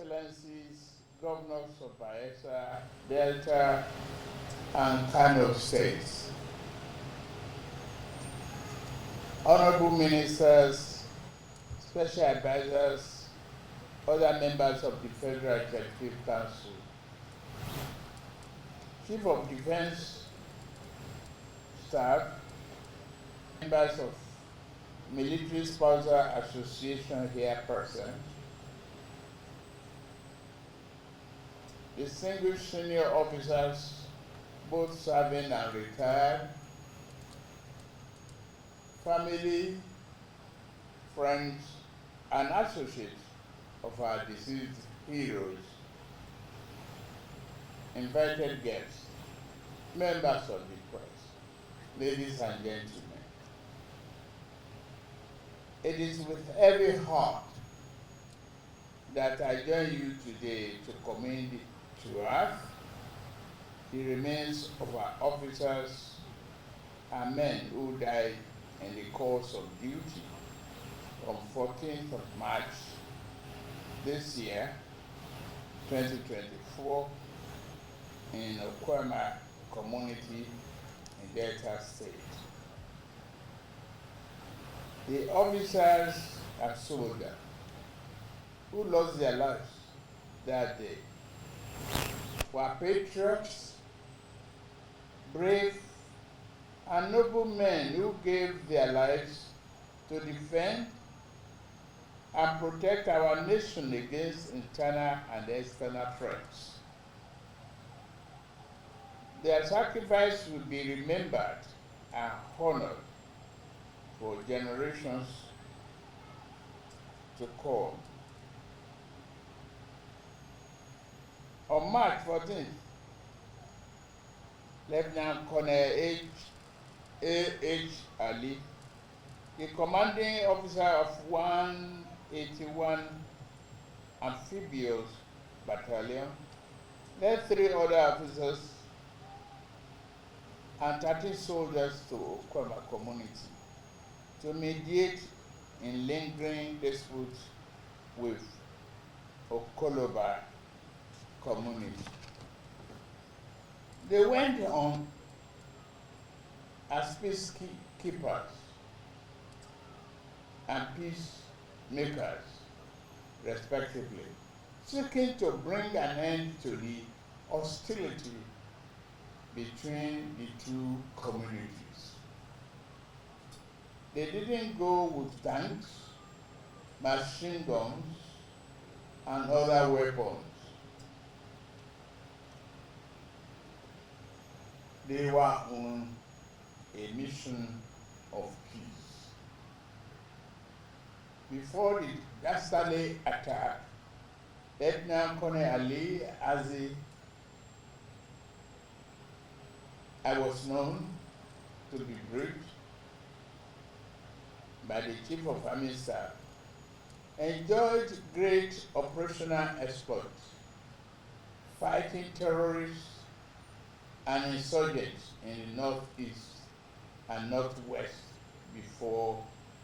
Excellencies, Governors of Bayelsa, Delta, and Kano states, Honorable Ministers, Special Advisors, other members of the Federal Executive Council, Chief of Defense Staff, members of Military Sponsor Association here present, distinguished senior officers, both serving and retired, family, friends, and associates of our deceased heroes, invited guests, members of the press, ladies and gentlemen. It is with heavy heart that I join you today to commend to us the remains of our officers and men who died in the course of duty on 14th of March this year, 2024, in Okuama Community in Delta State. The officers and soldiers who lost their lives that day were patriots, brave, and noble men who gave their lives to defend and protect our nation against internal and external threats. Their sacrifice will be remembered and honored for generations to come. On March 14th, Lieutenant Colonel A.H. Ali, the commanding officer of 181 Amphibious Battalion, led 3 other officers and 30 soldiers to Okuama Community to mediate in lingering disputes with Okuama Community. They went on as peacekeepers and peacemakers, respectively, seeking to bring an end to the hostility between the two communities. They didn't go with tanks, machine guns, and other weapons. They were on a mission of peace. Before the dastardly attack, Lieutenant Colonel Ali, as I was known to be briefed by the Chief of Army Staff, enjoyed great operational exploits, fighting terrorists and insurgents in the northeast and northwest before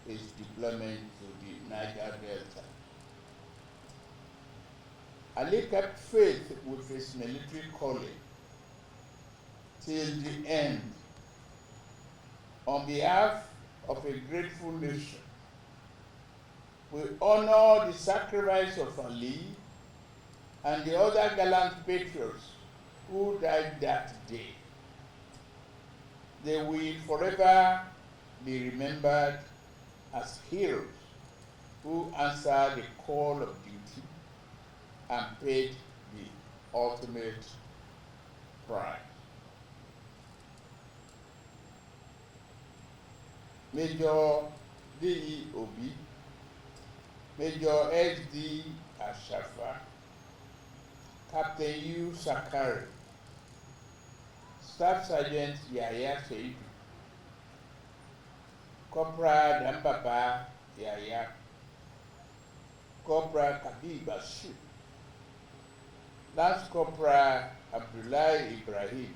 his deployment to the Niger Delta. Ali kept faith with his military calling till the end. On behalf of a grateful nation, we honor the sacrifice of Ali and the other gallant patriots who died that day. They will forever be remembered as heroes who answered the call of duty and paid the ultimate price. Major D.E Obi, Major S.D. Ashafa, Captain U. Zakari, Staff Sergeant Yaya Seidu, Corporal Dambaba Yaya, Corporal Kabir Bashir, Lance Corporal Abdullahi Ibrahim,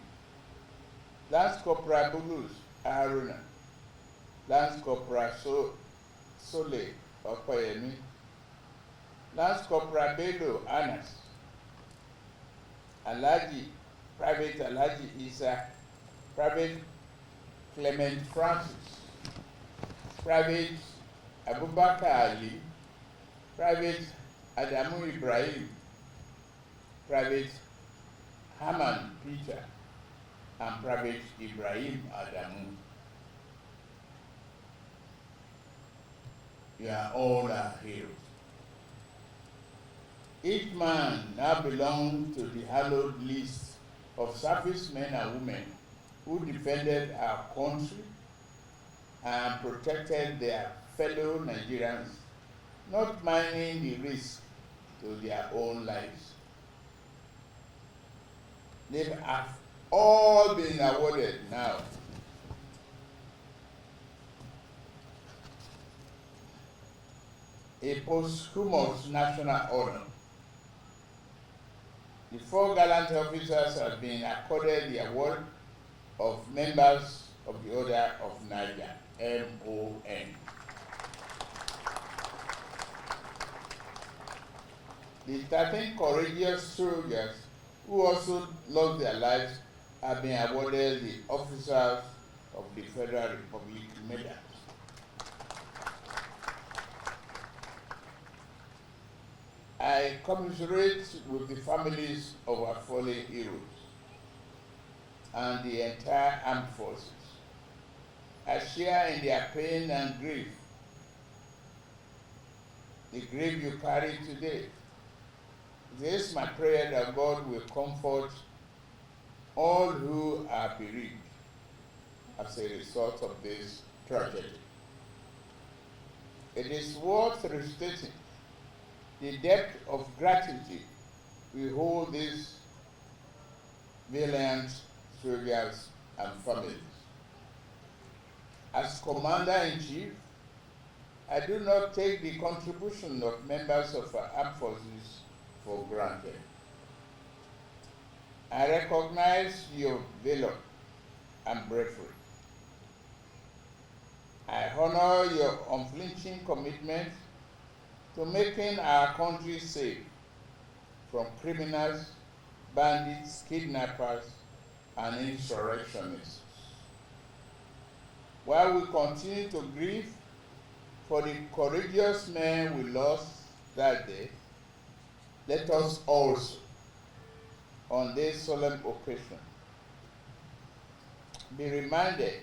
Lance Corporal Bulus Haruna, Lance Corporal Sole Okoyemi, Lance Corporal Bello Anas, Alhaji, Private Alhaji Isa, Private Clement Francis, Private Abubakar Ali, Private Adamu Ibrahim, Private Haman Peter, and Private Ibrahim Adamu. You are all our heroes. Each man now belongs to the hallowed list of servicemen and women who defended our country and protected their fellow Nigerians, not minding the risk to their own lives. They have all been awarded now a posthumous national honor. The 4 gallant officers have been accorded the award of members of the Order of Niger, MON. The 13 courageous soldiers who also lost their lives have been awarded the Officers of the Federal Republic Medal. I commiserate with the families of our fallen heroes and the entire armed forces. I share in their pain and grief, the grief you carry today. It is my prayer that God will comfort all who are bereaved as a result of this tragedy. It is worth restating the depth of gratitude we hold these valiant soldiers and families. As Commander-in-Chief, I do not take the contribution of members of our armed forces for granted. I recognize your valor and bravery. I honor your unflinching commitment to making our country safe from criminals, bandits, kidnappers, and insurrectionists. While we continue to grieve for the courageous men we lost that day, let us also, on this solemn occasion, be reminded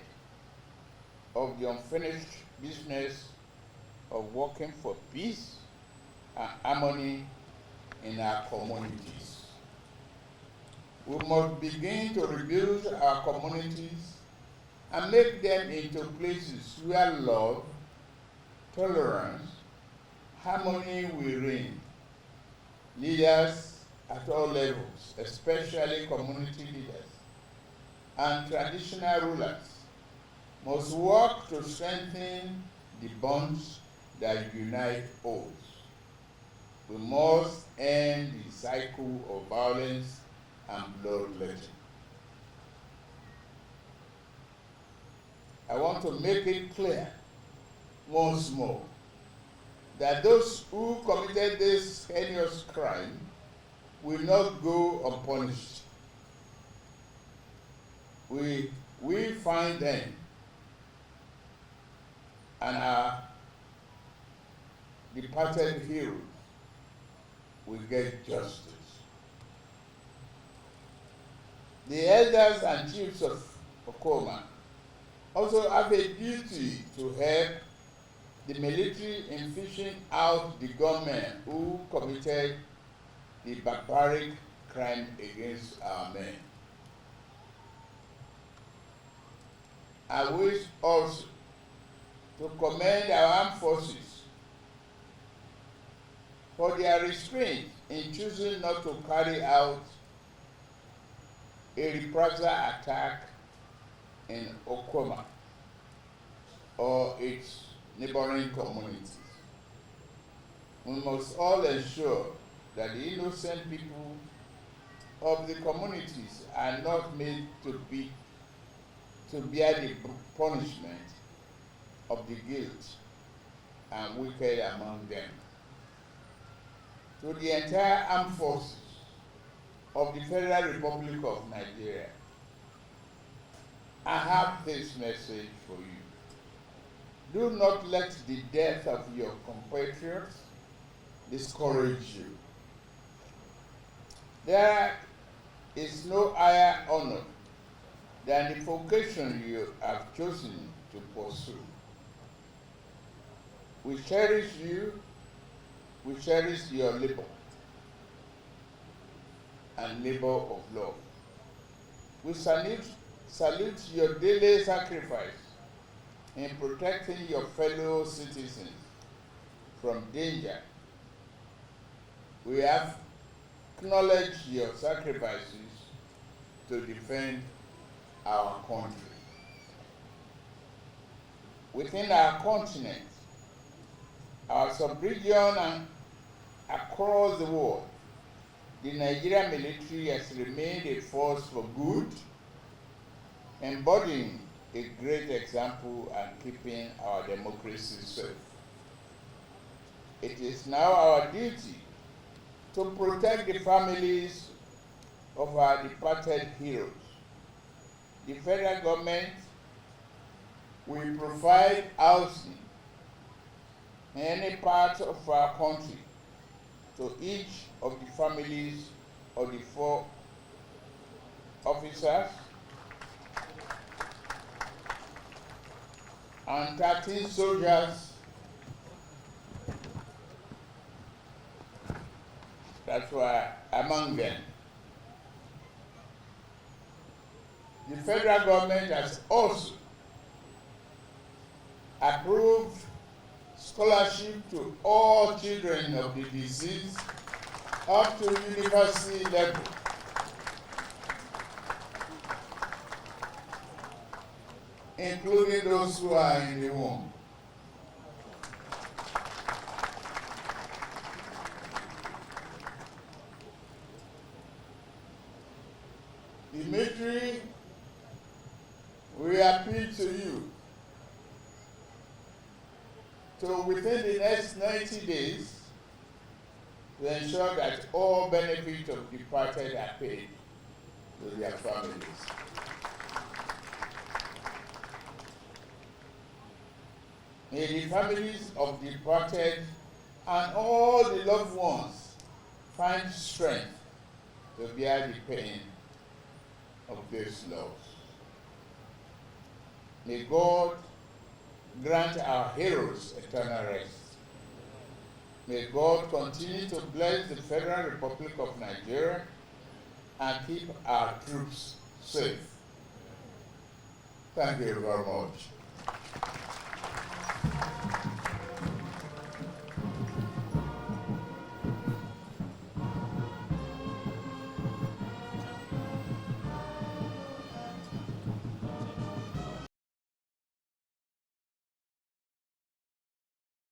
of the unfinished business of working for peace and harmony in our communities. We must begin to rebuild our communities and make them into places where love, tolerance, harmony will reign. Leaders at all levels, especially community leaders and traditional rulers, must work to strengthen the bonds that unite us. We must end the cycle of violence and bloodletting. I want to make it clear once more that those who committed this heinous crime will not go unpunished. We find them and our departed heroes will get justice. The elders and chiefs of Okuama also have a duty to help the military in fishing out the gunmen who committed the barbaric crime against our men. I wish also to commend our armed forces for their restraint in choosing not to carry out a reprisal attack in Okuama or its neighboring communities. We must all ensure that the innocent people of the communities are not made to bear the punishment of the guilt and wicked among them. to the entire armed forces of the Federal Republic of Nigeria, I have this message for you. Do not let the death of your compatriots discourage you. There is no higher honor than the vocation you have chosen to pursue. We cherish you, we cherish your labor and labor of love. We salute your daily sacrifice in protecting your fellow citizens from danger. We have acknowledged your sacrifices to defend our country. Within our continent, our sub-region, and across the world, the Nigerian military has remained a force for good, embodying a great example and keeping our democracy safe. It is now our duty to protect the families of our departed heroes. The federal government will provide housing in any part of our country to each of the families of the 4 officers and 13 soldiers that were among them. The federal government has also approved scholarship to all children of the deceased up to university level. Including those who are in the womb. The military will appeal to you to, within the next 90 days, to ensure that all benefits of departed are paid to their families. May the families of the departed and all the loved ones find strength to bear the pain of this loss. May God grant our heroes eternal rest. May God continue to bless the Federal Republic of Nigeria and keep our troops safe. Thank you very much.